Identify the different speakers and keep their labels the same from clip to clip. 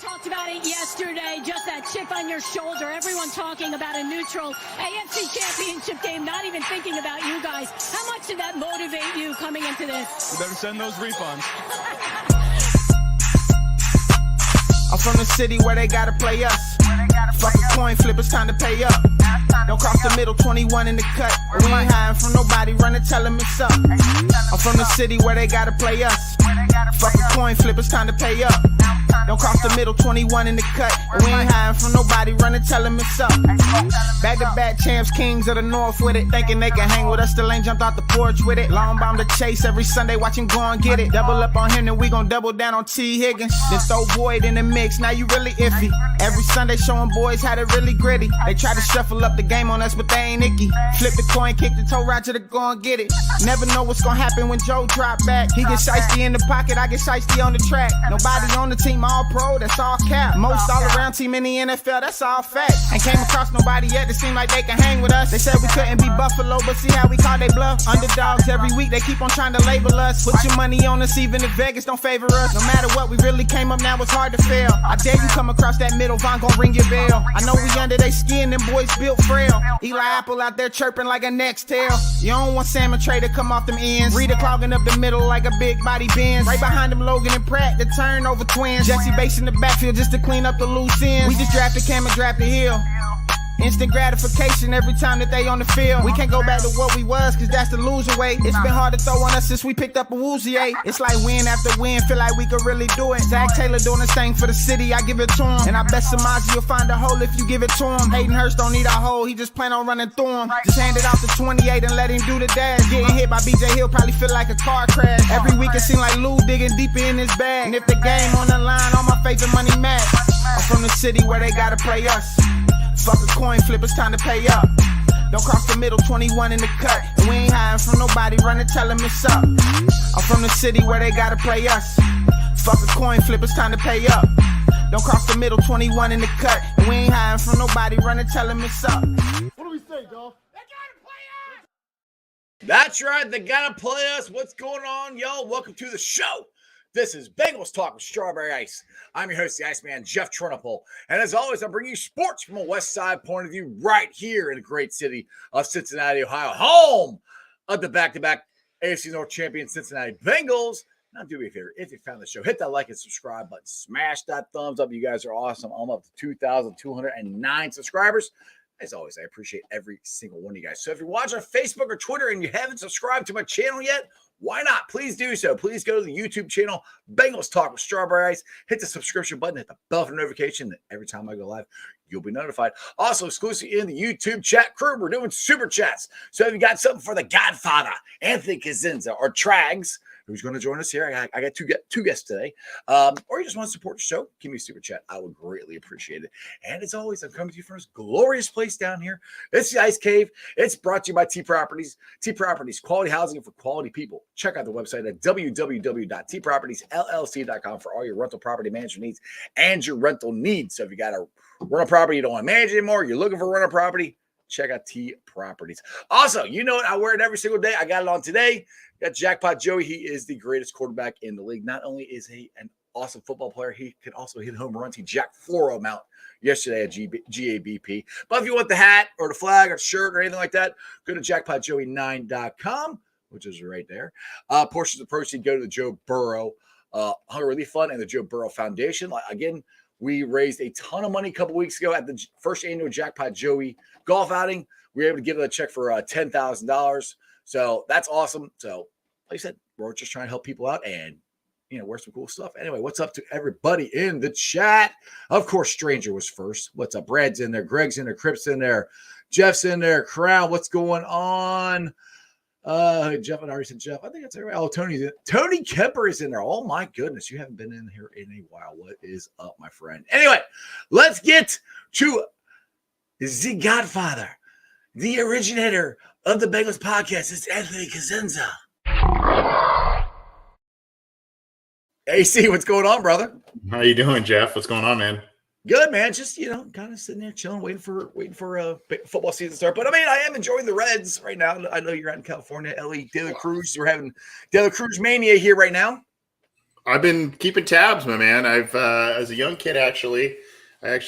Speaker 1: Talked about it yesterday, just that chip on your shoulder. Everyone talking about a neutral AFC championship game, not even thinking about you guys. How much did that motivate you coming into this?
Speaker 2: You better send those refunds.
Speaker 3: I'm from the city where they gotta play us. Fuck a coin flip, it's time to pay up. Don't cross the middle, 21 in the cut. We ain't hiding from nobody, run and tell them it's up. I'm from the city where they gotta play us. Fuck a coin flip, it's time to pay up. Don't cross the middle, 21 in the cut. We ain't hiding from nobody, run and tell them it's up. Back-to-back champs, kings of the north with it. Thinking they can hang with us, still ain't jumped out the porch with it. Long bomb to chase every Sunday, watch him go and get it. Double up on him, then we gon' double down on T. Higgins. Then throw Boyd in the mix, now you really iffy. Every Sunday showing boys how to really gritty. They try to shuffle up the game on us, but they ain't icky. Flip the coin, kick the toe right to the go and get it. Never know what's gonna happen when Joe drop back. He get shiesty in the pocket, I get shiesty on the track. Nobody on the team, all pro, that's all cap. Most all around team in the NFL, that's all fact. Ain't came across nobody yet that seem like they can hang with us. They said we couldn't be Buffalo, but see how we call they bluff. Underdogs every week, they keep on trying to label us. Put your money on us, even if Vegas don't favor us. No matter what, we really came up, now it's hard to fail. I dare you come across that middle, Von gon' ring your bell. I know we under they skin, them boys built frail. Eli Apple out there chirping like a next tail. You don't want Sam and Trey to come off them ends. Rita clogging up the middle like a big body Benz. Right behind them Logan and Pratt, the turnover twins. Jesse Bates in the backfield just to clean up the loose ends. We just drafted Cam and drafted Hill. Instant gratification every time that they on the field. We can't go back to what we was, cause that's the loser way. It's been hard to throw on us since we picked up a Woozy. It's like win after win, feel like we could really do it. Zach Taylor doing his thing for the city, I give it to him. And I bet Samaji will find a hole if you give it to him. Hayden Hurst don't need a hole, he just plan on running through him. Just hand it off to 28 and let him do the dash. Getting hit by BJ Hill probably feel like a car crash. Every week it seem like Lou digging deeper in his bag. And if the game on the line, all my faith and money match. I'm from the city where they gotta play us. Fuck a coin flip, it's time to pay up. Don't cross the middle, 21 in the cut. And we ain't hiding from nobody, run and tell them it's up. I'm from the city where they gotta play us. Fuck a coin flip, it's time to pay up. Don't cross the middle, 21 in the cut. And we ain't hiding from nobody, run and tell them it's up.
Speaker 4: What do we say, Dolph? They gotta play us! That's right, they gotta play us. What's going on, y'all? Welcome to the show. This is Bengals Talk with Strawberry Ice. I'm your host, the Iceman, Jeff Trunapole. And as always, I'm bringing you sports from a West Side point of view right here in the great city of Cincinnati, Ohio, home of the back-to-back AFC North champion Cincinnati Bengals. Now, do me a favor, if you found the show, hit that like and subscribe button. Smash that thumbs up. You guys are awesome. I'm up to 2,209 subscribers. As always, I appreciate every single one of you guys. So if you're watching on Facebook or Twitter and you haven't subscribed to my channel yet, why not? Please do so. Please go to the YouTube channel, Bengals Talk with Strawberry Ice. Hit the subscription button, hit the bell for notification. Every time I go live, you'll be notified. Also, exclusively in the YouTube chat crew, we're doing super chats. So if you got something for the Godfather, Anthony Kazinza, or Trags, who's going to join us here. I got two guests today. Or you just want to support the show, give me a super chat. I would greatly appreciate it. And as always, I'm coming to you from this glorious place down here. It's the Ice Cave. It's brought to you by T Properties. T Properties, quality housing for quality people. Check out the website at www.tpropertiesllc.com for all your rental property management needs and your rental needs. So if you got a rental property you don't want to manage anymore, you're looking for a rental property, check out T Properties. Also, you know it. I wear it every single day. I got it on today. Got Jackpot Joey. He is the greatest quarterback in the league. Not only is he an awesome football player, he can also hit home runs. He jacked 4 of them out yesterday at GABP. But if you want the hat or the flag or the shirt or anything like that, go to jackpotjoey9.com, which is right there. Portions of the proceeds go to the Joe Burrow Hunger Relief Fund and the Joe Burrow Foundation. Again, we raised a ton of money a couple weeks ago at the first annual Jackpot Joey golf outing. We were able to give it a check for $10,000. So that's awesome. So like I said, we're just trying to help people out and, wear some cool stuff. Anyway, what's up to everybody in the chat? Of course, Stranger was first. What's up? Brad's in there. Greg's in there. Crip's in there. Jeff's in there. Crown, what's going on? Jeff, and I already said Jeff. I think that's everybody. Oh, Tony's in. Tony Kemper is in there. Oh, my goodness. You haven't been in here in a while. What is up, my friend? Anyway, let's get to the Godfather, the originator of the Bengals podcast. It's Anthony Kazinza. AC, what's going on, brother?
Speaker 5: How you doing, Jeff? What's going on, man?
Speaker 4: Good, man. Just, kind of sitting there chilling, waiting for football season to start. But, I am enjoying the Reds right now. I know you're out in California. LA, De La Cruz. We're having De La Cruz mania here right now.
Speaker 5: I've been keeping tabs, my man. I've as a young kid, I actually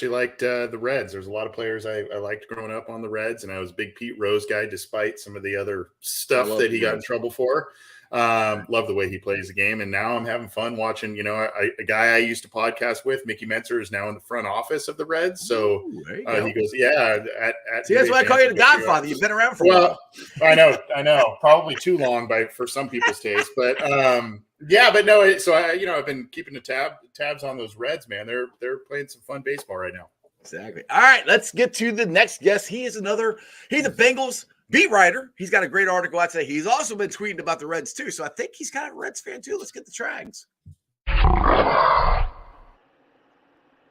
Speaker 5: liked the Reds. There's a lot of players I liked growing up on the Reds, and I was a big Pete Rose guy, despite some of the other stuff that he got in trouble for. Love the way he plays the game, and now I'm having fun watching. A guy I used to podcast with, Mickey Mentzer, is now in the front office of the Reds. So he goes, "Yeah."
Speaker 4: See, that's why I call you the Godfather. You've been around for a while.
Speaker 5: I know, probably too long for some people's taste, but but no. So I've been keeping the tabs on those Reds, man. They're playing some fun baseball right now.
Speaker 4: Exactly. All right, let's get to the next guest. He's a Bengals beat writer. He's got a great article out today. He's also been tweeting about the Reds too, so I think he's kind of a Reds fan too. Let's get the Trags.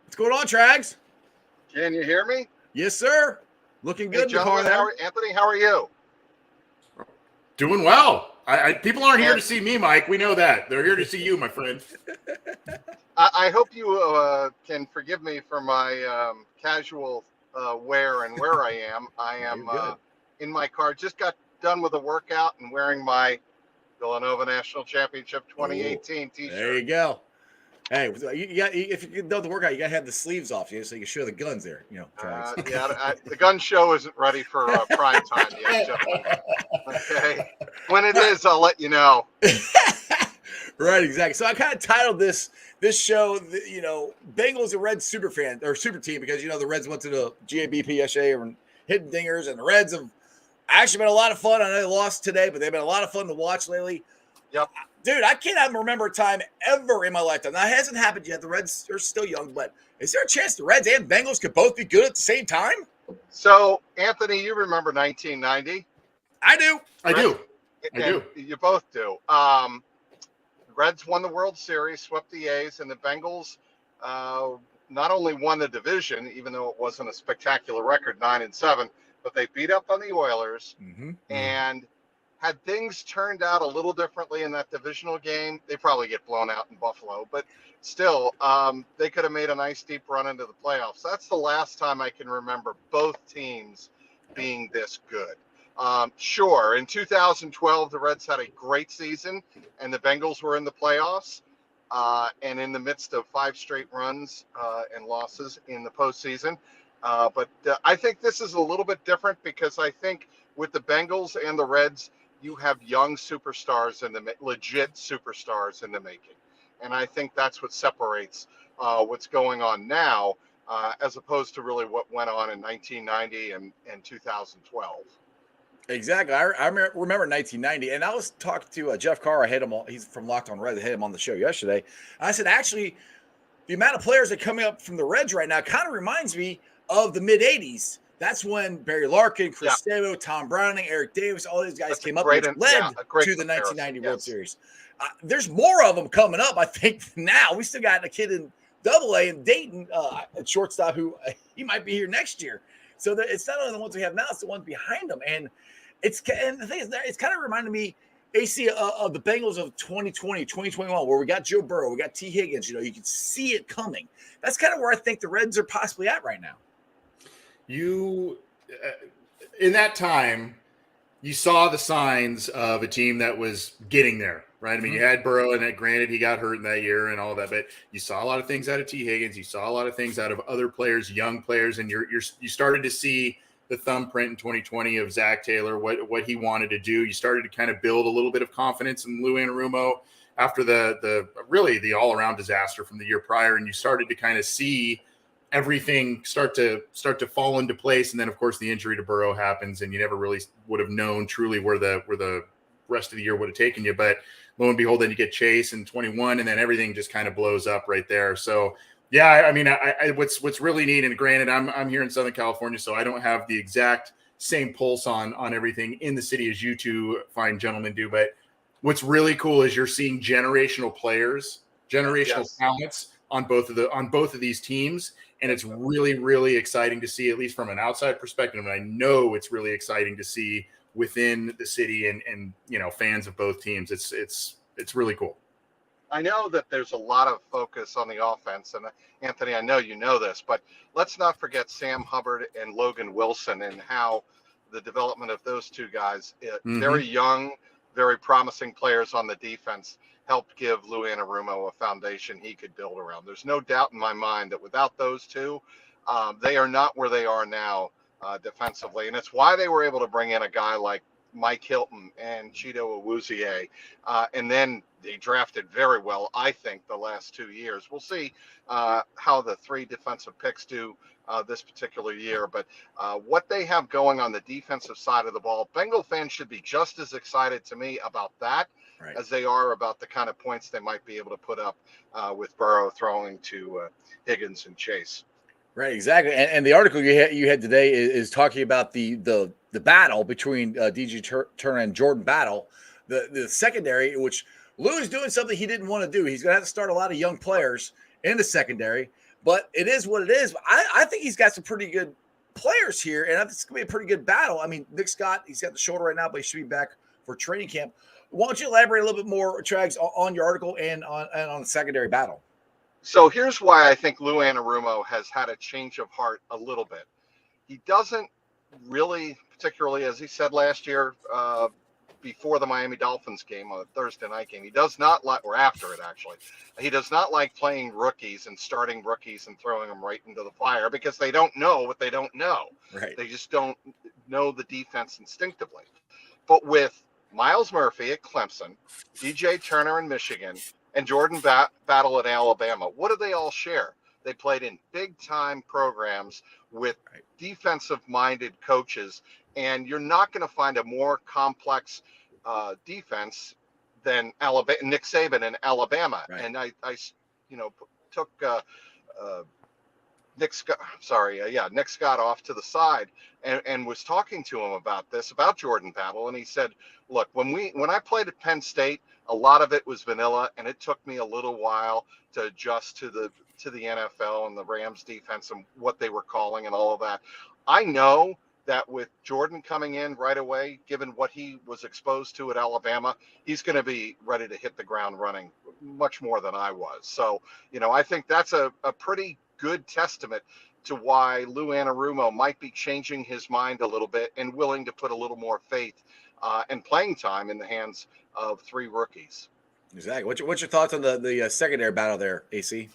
Speaker 4: What's going on, Trags?
Speaker 2: Can you hear me?
Speaker 4: Yes, sir. Looking good.
Speaker 2: Hey, gentlemen, Anthony, how are you?
Speaker 5: Doing well. People aren't here to see me, Mike. We know that. They're here to see you, my friend.
Speaker 2: I hope you can forgive me for my casual wear and where I am. I am in my car. Just got done with a workout and wearing my Villanova National Championship 2018 T-shirt.
Speaker 4: There you go. Hey, if you know the workout, you got to have the sleeves off, so you can show the guns there.
Speaker 2: The gun show isn't ready for prime time yet, gentlemen. Okay, when it is, I'll let you know.
Speaker 4: Right, exactly. So I kind of titled this show, Bengals and Reds super team, because the Reds went to the GABP yesterday and hitting dingers, and the Reds have actually been a lot of fun. I know they lost today, but they've been a lot of fun to watch lately.
Speaker 2: Yep.
Speaker 4: Dude, I can't remember a time ever in my lifetime. Now, it hasn't happened yet. The Reds are still young, but is there a chance the Reds and Bengals could both be good at the same time?
Speaker 2: So, Anthony, you remember 1990?
Speaker 4: I do.
Speaker 5: I do.
Speaker 2: You both do. Reds won the World Series, swept the A's, and the Bengals not only won the division, even though it wasn't a spectacular record, 9-7, but they beat up on the Oilers.
Speaker 4: Mm-hmm.
Speaker 2: And had things turned out a little differently in that divisional game, they probably get blown out in Buffalo. But still, they could have made a nice deep run into the playoffs. That's the last time I can remember both teams being this good. Sure, in 2012, the Reds had a great season, and the Bengals were in the playoffs, and in the midst of 5 straight runs and losses in the postseason. But I think this is a little bit different, because I think with the Bengals and the Reds, you have young superstars legit superstars in the making. And I think that's what separates what's going on now as opposed to really what went on in 1990 and 2012.
Speaker 4: Exactly. I remember 1990, and I was talking to Jeff Carr. He's from Locked On Reds. I had him on the show yesterday. I said, actually, the amount of players that are coming up from the Reds right now kind of reminds me of the mid-'80s. That's when Barry Larkin, Chris Stavo, Tom Browning, Eric Davis, all these guys came up and led to the 1990 World Series. There's more of them coming up, I think, now. We still got a kid in Double-A in Dayton, at shortstop, who he might be here next year. So it's not only the ones we have now, it's the ones behind them. And the thing is, it's kind of reminded me, AC, of the Bengals of 2020, 2021, where we got Joe Burrow, we got T. Higgins. You can see it coming. That's kind of where I think the Reds are possibly at right now.
Speaker 5: You, in that time, you saw the signs of a team that was getting there, right? I mean, you had Burrow, and granted, he got hurt in that year and all that, but you saw a lot of things out of T. Higgins. You saw a lot of things out of other players, young players, and you started to see the thumbprint in 2020 of Zach Taylor, what he wanted to do. You started to kind of build a little bit of confidence in Lou Anarumo after the all-around disaster from the year prior, and you started to kind of see everything start to fall into place. And then, of course, the injury to Burrow happens, and you never really would have known truly where the rest of the year would have taken you. But lo and behold, then you get Chase in 21, and then everything just kind of blows up right there. So, yeah, I mean, what's really neat, and granted, I'm here in Southern California, so I don't have the exact same pulse on everything in the city as you two fine gentlemen do. But what's really cool is you're seeing generational players, talents on both of these teams. And it's really, really exciting to see, at least from an outside perspective. And I know it's really exciting to see within the city and fans of both teams. It's really cool.
Speaker 2: I know that there's a lot of focus on the offense, and Anthony, I know you know this, but let's not forget Sam Hubbard and Logan Wilson and how the development of those two guys, very young, very promising players on the defense. helped give Lou Anarumo a foundation he could build around. There's no doubt in my mind that without those two, they are not where they are now defensively. And it's why they were able to bring in a guy like Mike Hilton and Cheeto Awuzie. And then they drafted very well, I think, the last 2 years. We'll see how the 3 defensive picks do this particular year. But what they have going on the defensive side of the ball, Bengal fans should be just as excited to me about that as they are about the kind of points they might be able to put up with Burrow throwing to Higgins and Chase.
Speaker 4: Right, exactly. And the article you had today is talking about the battle between DJ Turner and Jordan Battle, the secondary, which Lou is doing something he didn't want to do. He's going to have to start a lot of young players in the secondary, but it is what it is. I think he's got some pretty good players here, and I think it's going to be a pretty good battle. I mean, Nick Scott, he's got the shoulder right now, but he should be back for training camp. Why don't you elaborate a little bit more, Trags, on your article and on the secondary battle?
Speaker 2: So here's why I think Lou Anarumo has had a change of heart a little bit. He doesn't really, particularly as he said last year before the Miami Dolphins game, on the Thursday night game, he does not like, or after it actually, he does not like playing rookies and starting rookies and throwing them right into the fire because they don't know what they don't know.
Speaker 4: Right.
Speaker 2: They just don't know the defense instinctively. But with Miles Murphy at Clemson, DJ Turner in Michigan, and Jordan Battle at Alabama, what do they all share? They played in big-time programs with defensive-minded coaches, and you're not going to find a more complex defense than Nick Saban in Alabama. Right. And I took Nick Scott off to the side and was talking to him about Jordan Battle, and he said, "Look, when I played at Penn State, a lot of it was vanilla, and it took me a little while to adjust to the NFL and the Rams defense and what they were calling and all of that. I know that with Jordan coming in right away, given what he was exposed to at Alabama, he's going to be ready to hit the ground running much more than I was. So, I think that's a pretty good testament to why Lou Anarumo might be changing his mind a little bit and willing to put a little more faith and playing time in the hands of 3 rookies."
Speaker 4: Exactly. What's your thoughts on the secondary battle there, AC?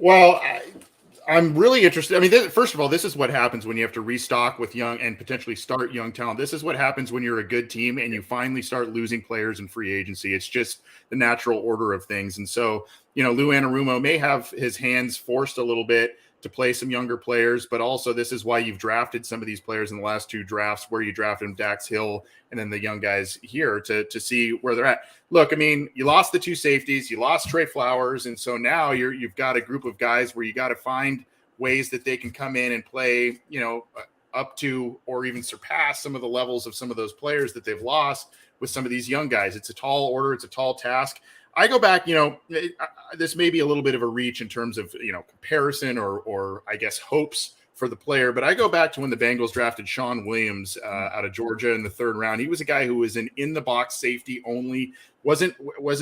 Speaker 5: Well, I'm really interested. I mean, first of all, this is what happens when you have to restock with young and potentially start young talent. This is what happens when you're a good team and you finally start losing players in free agency. It's just the natural order of things. And so, Lou Anarumo may have his hands forced a little bit to play some younger players, but also this is why you've drafted some of these players in the last 2 drafts where you drafted them, Dax Hill, and then the young guys here to see where they're at. Look, I mean, you lost the 2 safeties, you lost Trey Flowers, and so now you've got a group of guys where you got to find ways that they can come in and play, up to or even surpass some of the levels of some of those players that they've lost with some of these young guys. It's a tall order, it's a tall task. I go back, this may be a little bit of a reach in terms of, comparison or I guess hopes for the player, but I go back to when the Bengals drafted Sean Williams out of Georgia in the 3rd round. He was a guy who was an in-the-box safety only, wasn't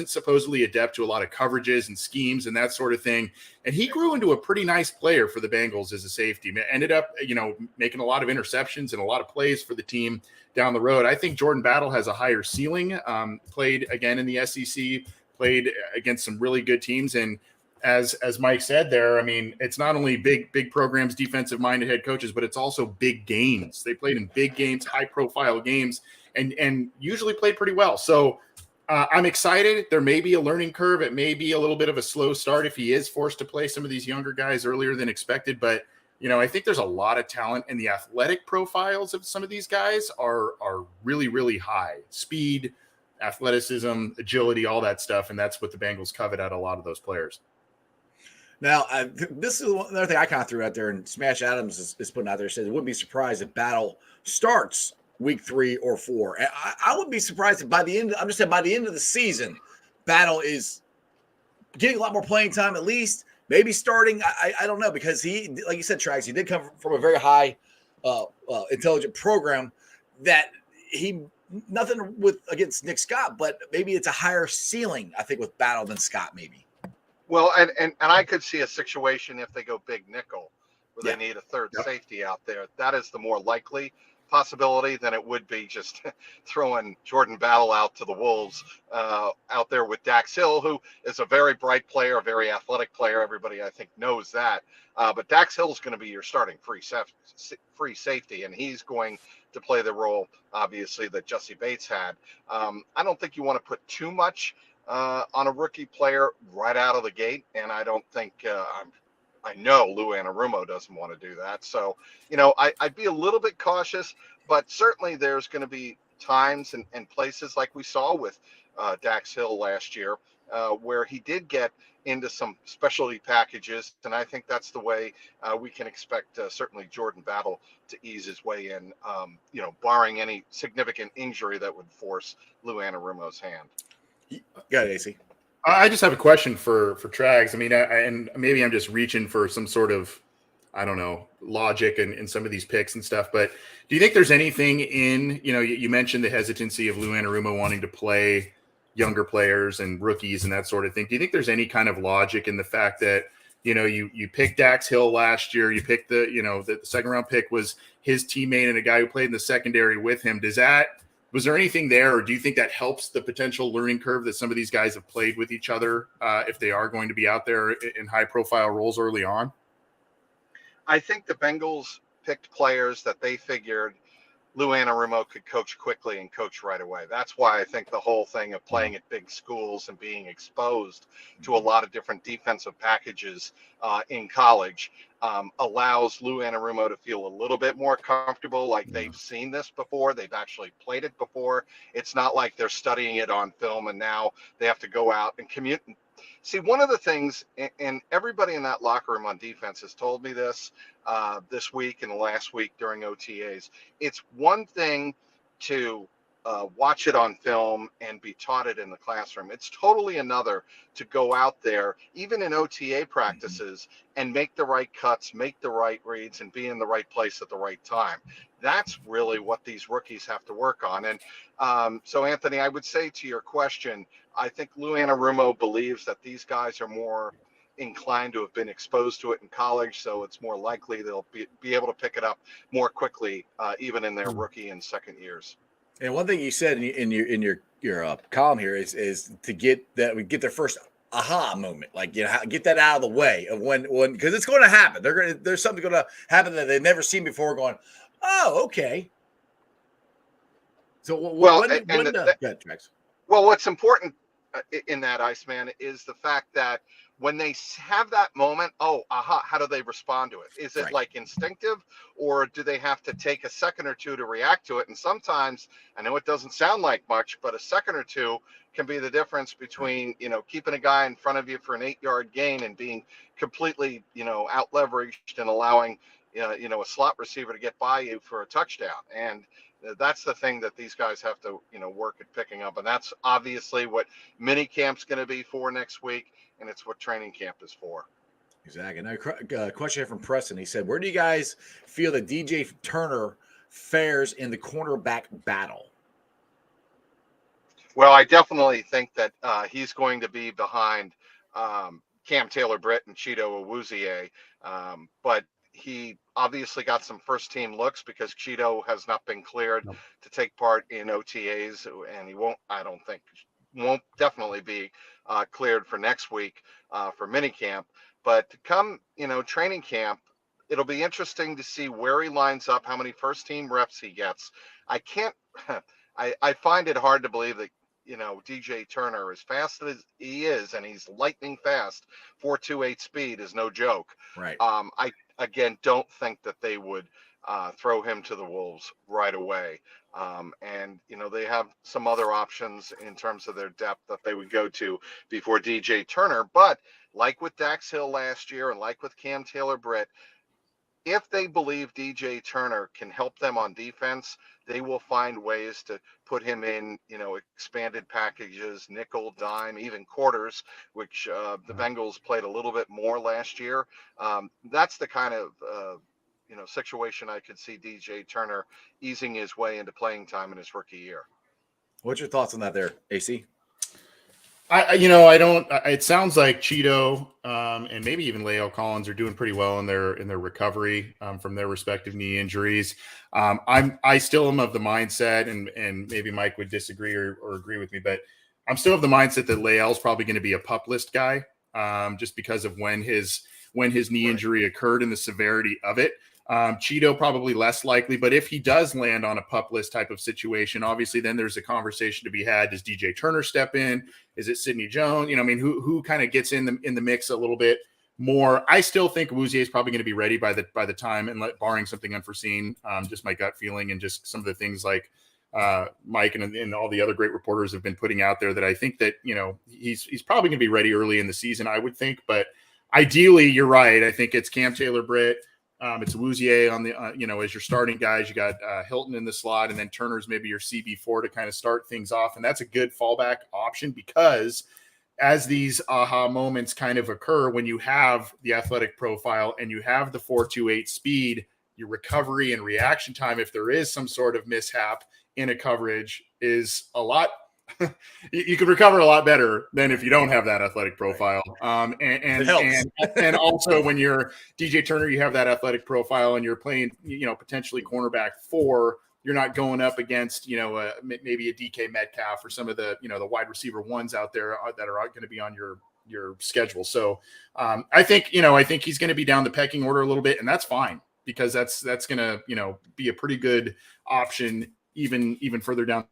Speaker 5: supposedly adept to a lot of coverages and schemes and that sort of thing. And he grew into a pretty nice player for the Bengals as a safety. Ended up, making a lot of interceptions and a lot of plays for the team down the road. I think Jordan Battle has a higher ceiling, played again in the SEC, played against some really good teams. And as Mike said there, I mean, it's not only big programs, defensive minded head coaches, but it's also big games. They played in big games, high profile games, and usually played pretty well. So I'm excited. There may be a learning curve. It may be a little bit of a slow start if he is forced to play some of these younger guys earlier than expected. But, I think there's a lot of talent, and the athletic profiles of some of these guys are really, really high. Speed, athleticism, agility, all that stuff. And that's what the Bengals covet out of a lot of those players.
Speaker 4: Now, this is another thing I kind of threw out there, and Smash Adams is putting out there, says it wouldn't be surprised if Battle starts week 3 or 4. And I wouldn't be surprised if by the end of the season, Battle is getting a lot more playing time, at least maybe starting. I don't know, because he, like you said, Trags, he did come from a very high intelligent program that he – nothing against Nick Scott, but maybe it's a higher ceiling, I think, with Battle than Scott, maybe.
Speaker 2: Well, and I could see a situation if they go big nickel where they need a 3rd safety out there. That is the more likely possibility than it would be just throwing Jordan Battle out to the Wolves out there with Dax Hill, who is a very bright player, a very athletic player. Everybody, I think, knows that. But Dax Hill is going to be your starting free safety, and he's going to play the role, obviously, that Jesse Bates had. I don't think you want to put too much on a rookie player right out of the gate, and I don't think I know Lou Anarumo doesn't want to do that. So, I'd be a little bit cautious, but certainly there's going to be times and places like we saw with Dax Hill last year where he did get into some specialty packages, and I think that's the way we can expect certainly Jordan Battle to ease his way in, barring any significant injury that would force Lou Anarumo's hand.
Speaker 4: Got it, AC.
Speaker 5: I just have a question for Trags. I mean, and maybe I'm just reaching for some sort of, I don't know, logic in some of these picks and stuff. But do you think there's anything in, you mentioned the hesitancy of Lou Anarumo wanting to play younger players and rookies and that sort of thing. Do you think there's any kind of logic in the fact that, you picked Dax Hill last year, you picked the second round pick was his teammate and a guy who played in the secondary with him. Was there anything there, or do you think that helps the potential learning curve that some of these guys have played with each other if they are going to be out there in high-profile roles early on?
Speaker 2: I think the Bengals picked players that they figured Lou Anarumo could coach quickly and coach right away. That's why I think the whole thing of playing at big schools and being exposed to a lot of different defensive packages in college allows Lou Anarumo to feel a little bit more comfortable, like they've seen this before, they've actually played it before. It's not like they're studying it on film and now they have to go out and commute. See, one of the things, and everybody in that locker room on defense has told me this week and the last week during OTAs, it's one thing to watch it on film and be taught it in the classroom. It's totally another to go out there, even in OTA practices, and make the right cuts, make the right reads, and be in the right place at the right time. That's really what these rookies have to work on. And so, Anthony, I would say to your question, I think Lou Anarumo believes that these guys are more inclined to have been exposed to it in college, so it's more likely they'll be able to pick it up more quickly, even in their rookie and second years.
Speaker 4: And one thing you said in your column here is to get their first aha moment, like get that out of the way of when because it's going to happen. There's something going to happen that they've never seen before. Going, oh, okay. So
Speaker 2: what's important in that, Iceman, is the fact that when they have that moment, how do they respond to it? Is it like instinctive, or do they have to take a second or two to react to it? And sometimes, I know it doesn't sound like much, but a second or two can be the difference between, keeping a guy in front of you for an 8-yard gain and being completely, out leveraged and allowing, a slot receiver to get by you for a touchdown. And that's the thing that these guys have to, work at picking up. And that's obviously what mini camp's going to be for next week. And it's what training camp is for.
Speaker 4: Exactly. Now, a question here from Preston. He said, where do you guys feel that DJ Turner fares in the cornerback battle?
Speaker 2: Well, I definitely think that he's going to be behind Cam Taylor-Britt and Cheeto Awuzie. But he obviously got some first-team looks because Cheeto has not been cleared to take part in OTAs, and he won't definitely be cleared for next week for minicamp. But come, training camp, it'll be interesting to see where he lines up, how many first-team reps he gets. I find it hard to believe that, DJ Turner, as fast as he is, and he's lightning fast, 4.28 speed is no joke.
Speaker 4: Right.
Speaker 2: I, again, don't think that they would throw him to the Wolves right away. And, they have some other options in terms of their depth that they would go to before DJ Turner. But like with Dax Hill last year and like with Cam Taylor-Britt, if they believe DJ Turner can help them on defense, they will find ways to put him in, expanded packages, nickel, dime, even quarters, which the Bengals played a little bit more last year. That's the kind of, situation I could see DJ Turner easing his way into playing time in his rookie year.
Speaker 4: What's your thoughts on that there, AC?
Speaker 5: I don't. It sounds like Cheeto and maybe even Leo Collins are doing pretty well in their recovery from their respective knee injuries. I still am of the mindset, and maybe Mike would disagree or agree with me, but I'm still of the mindset that Lael's probably going to be a pup list guy, just because of when his knee injury occurred and the severity of it. Cheeto probably less likely, but if he does land on a pup list type of situation, obviously then there's a conversation to be had. Does DJ Turner step in? Is it Sidney Jones? Who kind of gets in the mix a little bit more? I still think Awuzie is probably going to be ready by the time, and barring something unforeseen, just my gut feeling and just some of the things like Mike and all the other great reporters have been putting out there, that I think that he's probably going to be ready early in the season, I would think. But ideally, you're right. I think it's Cam Taylor-Britt. It's Awuzie on the, as your starting guys. You got Hilton in the slot, and then Turner's maybe your CB4 to kind of start things off. And that's a good fallback option, because as these aha moments kind of occur, when you have the athletic profile and you have the 4.28 speed, your recovery and reaction time, if there is some sort of mishap in a coverage, is a lot. You could recover a lot better than if you don't have that athletic profile. And also when you're DJ Turner, you have that athletic profile and you're playing, potentially cornerback 4. You're not going up against, maybe a DK Metcalf or some of the, the wide receiver 1s out there that are going to be on your schedule. So I think he's going to be down the pecking order a little bit, and that's fine, because that's going to, be a pretty good option even further down.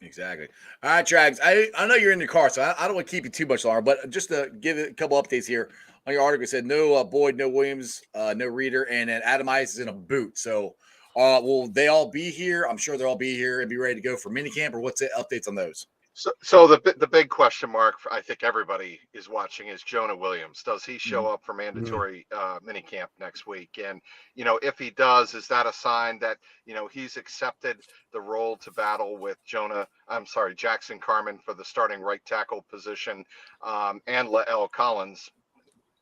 Speaker 4: Exactly. All right, Trags. I know you're in your car, so I don't want to keep you too much longer, but just to give a couple updates here on your article, it said no Boyd, no Williams, no Reader, and then Adam Ice is in a boot. So will they all be here? I'm sure they'll all be here and be ready to go for minicamp, or what's the updates on those?
Speaker 2: So the big question mark, I think everybody is watching, is Jonah Williams. Does he show up for mandatory minicamp next week? And if he does, is that a sign that he's accepted the role to battle with Jackson Carman for the starting right tackle position, and Lael Collins?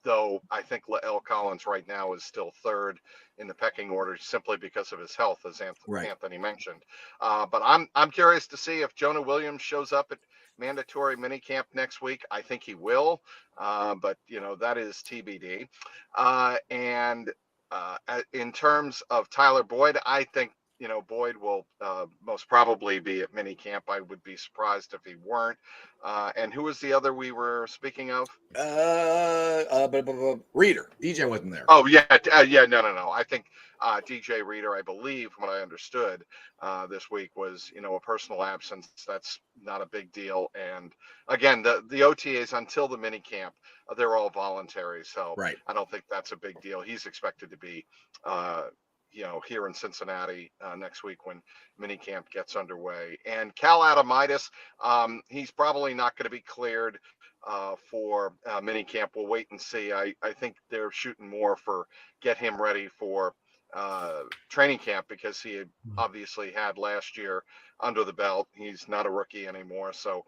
Speaker 2: Though I think Lael Collins right now is still third in the pecking order simply because of his health, as Anthony mentioned. But I'm curious to see if Jonah Williams shows up at mandatory minicamp next week. I think he will, but that is TBD. And in terms of Tyler Boyd, I think Boyd will most probably be at minicamp. I would be surprised if he weren't. And who was the other we were speaking of?
Speaker 4: Reader. DJ wasn't there.
Speaker 2: Oh yeah, no. I think DJ Reader, I believe, from what I understood, this week was a personal absence. That's not a big deal. And again, the OTAs until the minicamp, they're all voluntary. So I don't think that's a big deal. He's expected to be here in Cincinnati next week when minicamp gets underway. And Cal Adamitis, he's probably not going to be cleared for minicamp. We'll wait and see. I think they're shooting more for get him ready for training camp, because he obviously had last year under the belt. He's not a rookie anymore. So,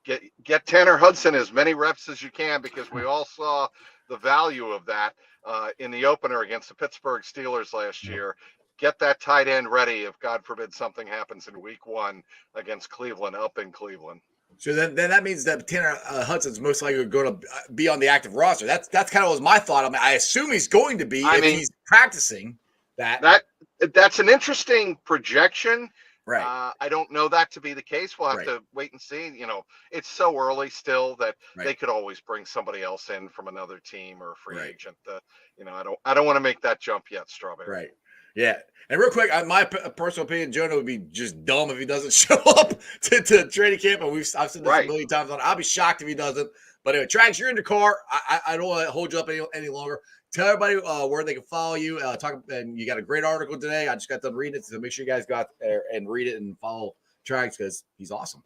Speaker 2: get Tanner Hudson as many reps as you can, because we all saw the value of that in the opener against the Pittsburgh Steelers last year. Get that tight end ready if, God forbid, something happens in week 1 against Cleveland, up in Cleveland.
Speaker 4: So then that means that Tanner Hudson's most likely going to be on the active roster. That's kind of was my thought. I mean, I assume he's going to be if he's practicing that.
Speaker 2: That's an interesting projection.
Speaker 4: Right.
Speaker 2: I don't know that to be the case. We'll have to wait and see. It's so early still that they could always bring somebody else in from another team or a free agent. I don't want to make that jump yet, Strawberry.
Speaker 4: Right. Yeah. And real quick, my personal opinion, Jonah would be just dumb if he doesn't show up to training camp. And I've said this a million times on. I'll be shocked if he doesn't. But anyway, Trags, you're in the car. I don't want to hold you up any longer. Tell everybody where they can follow you. And you got a great article today. I just got done reading it, so make sure you guys go out there and read it and follow Trags, because he's awesome.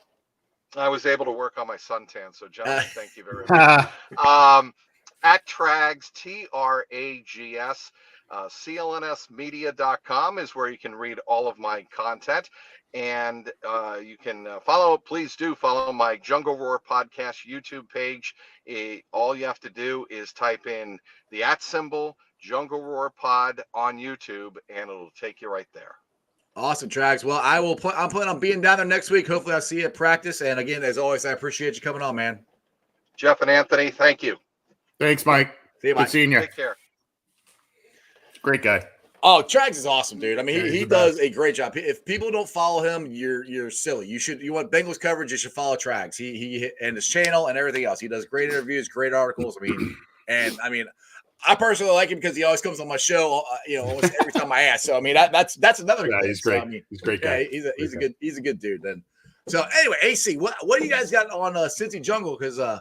Speaker 2: I was able to work on my suntan, so gentlemen, thank you very much. At Trags, TRAGS, clnsmedia.com is where you can read all of my content. And you can please do follow my Jungle Roar podcast YouTube page. All you have to do is type in the @ Jungle Roar Pod on YouTube, and it'll take you right there.
Speaker 4: Awesome, Trags. Well, I'm planning on being down there next week. Hopefully, I'll see you at practice. And again, as always, I appreciate you coming on, man.
Speaker 2: Jeff and Anthony, thank you.
Speaker 5: Thanks, Mike.
Speaker 4: See you, Mike.
Speaker 5: Good seeing you.
Speaker 2: Take care.
Speaker 5: Great guy.
Speaker 4: Oh, Trags is awesome, dude. I mean,
Speaker 5: Yeah,
Speaker 4: he does a great job. If people don't follow him, you're silly. You want Bengals coverage, you should follow Trags. He and his channel and everything else. He does great interviews, great articles. I mean, I personally like him because he always comes on my show, almost every time I ask. So I mean, that's another.
Speaker 5: Yeah, he's great.
Speaker 4: So, I mean,
Speaker 5: he's a great guy.
Speaker 4: Yeah, he's a good dude. Then, so anyway, AC, what do you guys got on Cincy Jungle? Because I'm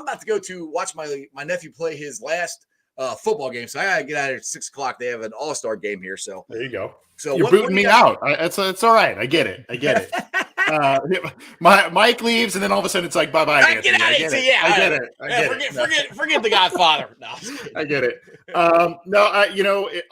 Speaker 4: about to go to watch my nephew play his last football game, so I gotta get out of here at 6:00. They have an all-star game here, so
Speaker 5: There you go.
Speaker 4: so
Speaker 5: You're booting me out. It's all right. I get it. Mike leaves, and then all of a sudden it's like, bye bye.
Speaker 4: I get out of here. Yeah,
Speaker 5: I get it.
Speaker 4: Forget the Godfather. No,
Speaker 5: I get it.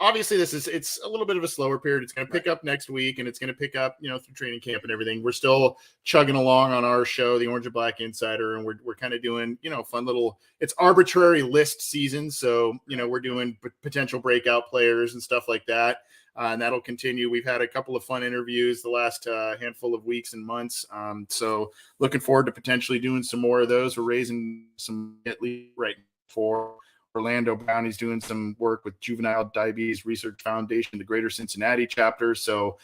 Speaker 5: Obviously it's a little bit of a slower period. It's going to pick up next week, and it's going to pick up, through training camp and everything. We're still chugging along on our show, the Orange and Black Insider, and we're kind of doing, fun little. It's arbitrary list season, so we're doing potential breakout players and stuff like that. And that'll continue. We've had a couple of fun interviews the last handful of weeks and months. So looking forward to potentially doing some more of those. We're raising some at least right for Orlando Brown. He's doing some work with Juvenile Diabetes Research Foundation, the Greater Cincinnati chapter. So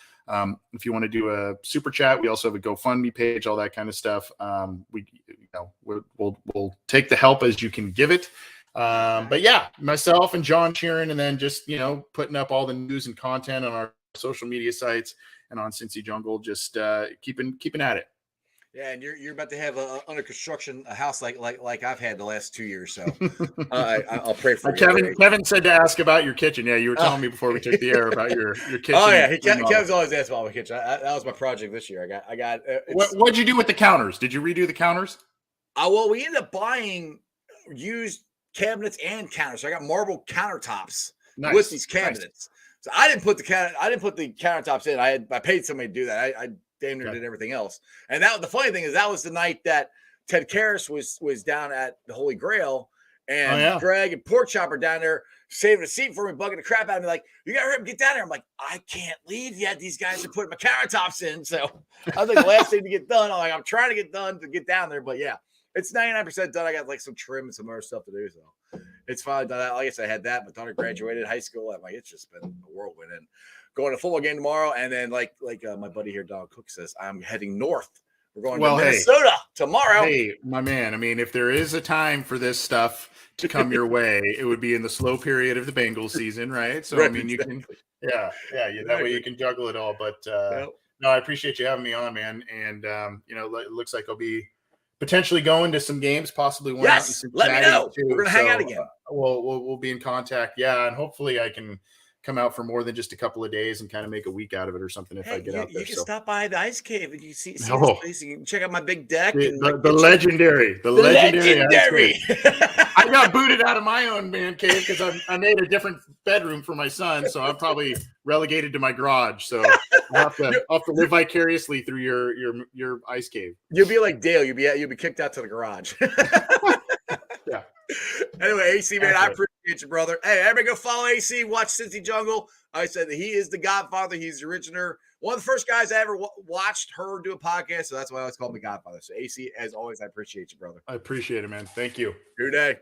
Speaker 5: if you want to do a super chat, we also have a GoFundMe page, all that kind of stuff. We'll take the help as you can give it. But yeah, myself and John Sheeran, and then just, putting up all the news and content on our social media sites and on Cincy Jungle, just keeping at it.
Speaker 4: Yeah, and you're about to have under construction a house like I've had the last 2 years. So I'll pray for you.
Speaker 5: Kevin said to ask about your kitchen. Yeah, you were telling me before we took the air about your kitchen.
Speaker 4: Oh yeah, Kevin's always asked about my kitchen. That was my project this year. I got.
Speaker 5: What'd you do with the counters? Did you redo the counters?
Speaker 4: Well, we ended up buying used cabinets and counters. So I got marble countertops with these cabinets. Nice. So I didn't put the countertops in. I paid somebody to do that. I damn near did everything else. And the funny thing is that was the night that Ted Karras was down at the Holy Grail, and Greg and Pork Chopper down there saving a seat for me, bugging the crap out of me, like, you gotta hurry up, get down there. I'm like, I can't leave yet. These guys are putting my countertops in. So I was like, the last thing to get done. I'm trying to get done to get down there, but yeah. It's 99% done. I got like some trim and some other stuff to do. So it's finally done. Like I said, I had that. My daughter graduated high school. I'm like, it's just been a whirlwind. And going to a football game tomorrow. And then like my buddy here, Don Cook, says, I'm heading north. We're going to Minnesota tomorrow.
Speaker 5: Hey, my man. I mean, if there is a time for this stuff to come your way, it would be in the slow period of the Bengals season, right? So, right, I mean, you can, that way you can juggle it all. But no, I appreciate you having me on, man. And, it looks like I'll be potentially going to some games, possibly one.
Speaker 4: Yes, let me know. Too. We're gonna hang out again.
Speaker 5: We'll be in contact. Yeah, and hopefully I can come out for more than just a couple of days and kind of make a week out of it or something if I get out there.
Speaker 4: You can stop by the ice cave and you see this place. You can check out my big deck.
Speaker 5: The legendary. I got booted out of my own man cave because I made a different bedroom for my son, so I'm probably relegated to my garage. So I'll have to live vicariously through your ice cave.
Speaker 4: You'll be like Dale. You'll be kicked out to the garage.
Speaker 5: Yeah.
Speaker 4: Anyway, AC, man, I appreciate you, brother. Hey, everybody go follow AC. Watch Cincy Jungle. I said that he is the Godfather. He's the originator. One of the first guys I ever watched her do a podcast, so that's why I always call him the Godfather. So, AC, as always, I appreciate you, brother.
Speaker 5: I appreciate it, man. Thank you.
Speaker 4: Good day.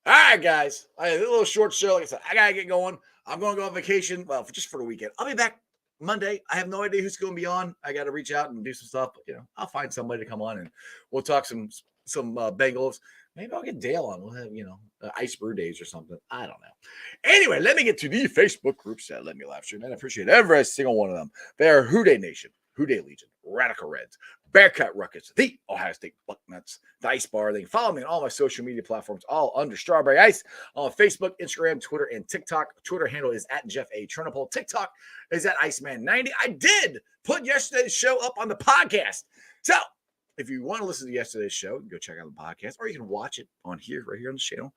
Speaker 4: All right, guys. I had a little short show. Like I said, I got to get going. I'm going to go on vacation, just for the weekend. I'll be back Monday. I have no idea who's going to be on. I got to reach out and do some stuff. But, I'll find somebody to come on, and we'll talk some Bengals. Maybe I'll get Dale on. We'll have, ice brew days or something. I don't know. Anyway, let me get to the Facebook groups that let me live stream. And I appreciate every single one of them. They are Houday Nation, Houday Legion, Radical Reds, Bearcat Ruckus, the Ohio State Bucknuts, the Ice Bar. They can follow me on all my social media platforms, all under Strawberry Ice, on Facebook, Instagram, Twitter, and TikTok. Twitter handle is at Jeff A. Turnipole. TikTok is at Iceman90. I did put yesterday's show up on the podcast. So, if you want to listen to yesterday's show, you can go check out the podcast, or you can watch it right here on the channel.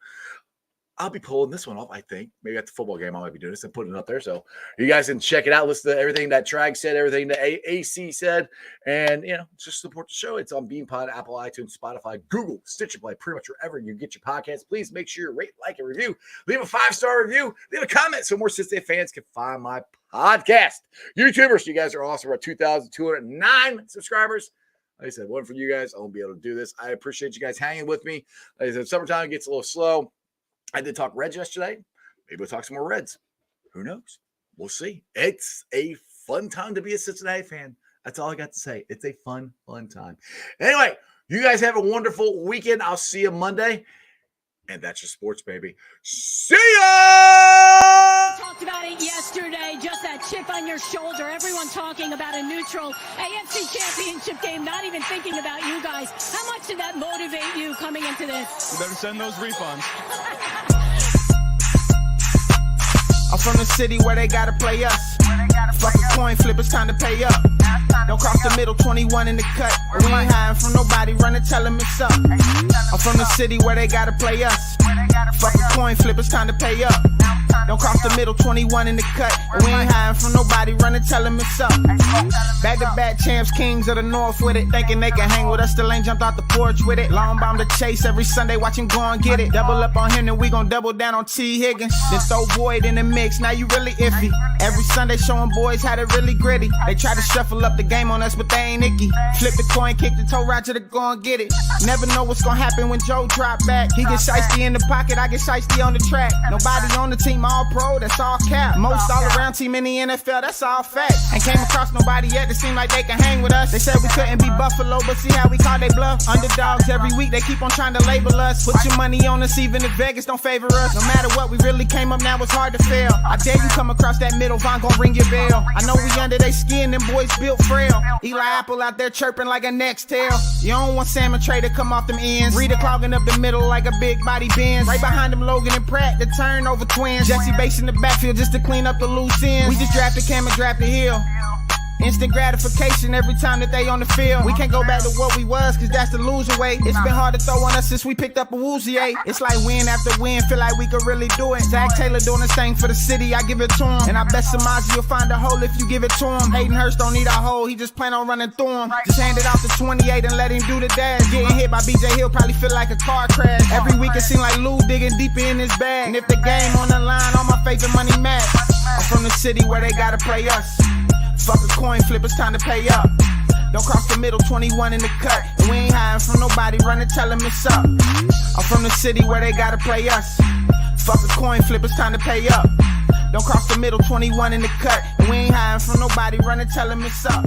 Speaker 4: I'll be pulling this one off, I think. Maybe at the football game, I might be doing this and putting it up there. So you guys can check it out. Listen to everything that Trag said, everything that AC said, and, just support the show. It's on BeanPod, Apple, iTunes, Spotify, Google, Stitcher Play, pretty much wherever you get your podcasts. Please make sure you rate, like, and review. Leave a 5-star review. Leave a comment so more Cincinnati fans can find my podcast. YouTubers, you guys are awesome. We're at 2,209 subscribers. Like I said, one for you guys. I won't be able to do this. I appreciate you guys hanging with me. Like I said, summertime gets a little slow. I did talk Reds yesterday. Maybe we'll talk some more Reds. Who knows? We'll see. It's a fun time to be a Cincinnati fan. That's all I got to say. It's a fun time. Anyway, you guys have a wonderful weekend. I'll see you Monday. And that's your sports, baby. See ya!
Speaker 1: Talked about it yesterday, just that chip on your shoulder. Everyone talking about a neutral AFC championship game, not even thinking about you guys. How much did that motivate you coming into this?
Speaker 6: You better send those refunds.
Speaker 3: I'm from the city where they gotta play us. Fuck a coin flip, it's time to pay up. Don't cross the middle, 21 in the cut. We ain't hiding from nobody, run and tell them it's up. I'm from the city where they gotta play us. Fuck a coin flip, it's time to pay up. Don't cross the middle, 21 in the cut. We ain't hiding from nobody, run and tell them it's up. Back-to-back champs, kings of the north with it. Thinking they can hang with us, still ain't jumped out the porch with it. Long bomb to chase every Sunday, watch him go and get it. Double up on him, then we gon' double down on T. Higgins. Then throw Boyd in the mix, now you really iffy. Every Sunday showing boys how to really gritty. They try to shuffle up the game on us, but they ain't icky. Flip the coin, kick the toe right to the go and get it. Never know what's gonna happen when Joe drop back. He get shiesty in the pocket, I get shiesty on the track. Nobody on the team all pro, that's all cap. Most all around team in the NFL, that's all fact. Ain't came across nobody yet that seem like they can hang with us. They said we couldn't be Buffalo, but see how we call they bluff. Underdogs every week, they keep on trying to label us. Put your money on us, even if Vegas don't favor us. No matter what, we really came up, now it's hard to fail. I dare you come across that middle, Von gon' ring your bell. I know we under they skin, them boys built frail. Eli Apple out there chirping like a next tail. You don't want Salmon Trey to come off them ends. Rita clogging up the middle like a big body Benz. Right behind them Logan and Pratt, the turnover twins. Jesse Bates in the backfield just to clean up the loose ends. We just drafted Cam and drafted Hill. Instant gratification every time that they on the field. We can't go back to what we was, cause that's the loser way. It's been hard to throw on us since we picked up a Woozy. It's like win after win, feel like we could really do it. Zach Taylor doing his thing for the city, I give it to him. And I bet Samazi will find a hole if you give it to him. Hayden Hurst don't need a hole, he just plan on running through him. Just hand it off to 28 and let him do the dash. Getting hit by BJ Hill probably feel like a car crash. Every week it seem like Lou digging deeper in his bag. And if the game on the line, all my faith and money match. I'm from the city where they gotta play us. Fuck a coin flip, it's time to pay up. Don't cross the middle, 21 in the cut. And we ain't hiding from nobody, run and tell them it's up. I'm from the city where they gotta play us. Fuck a coin flip, it's time to pay up. Don't cross the middle, 21 in the cut. And we ain't hiding from nobody, run and tell them it's up.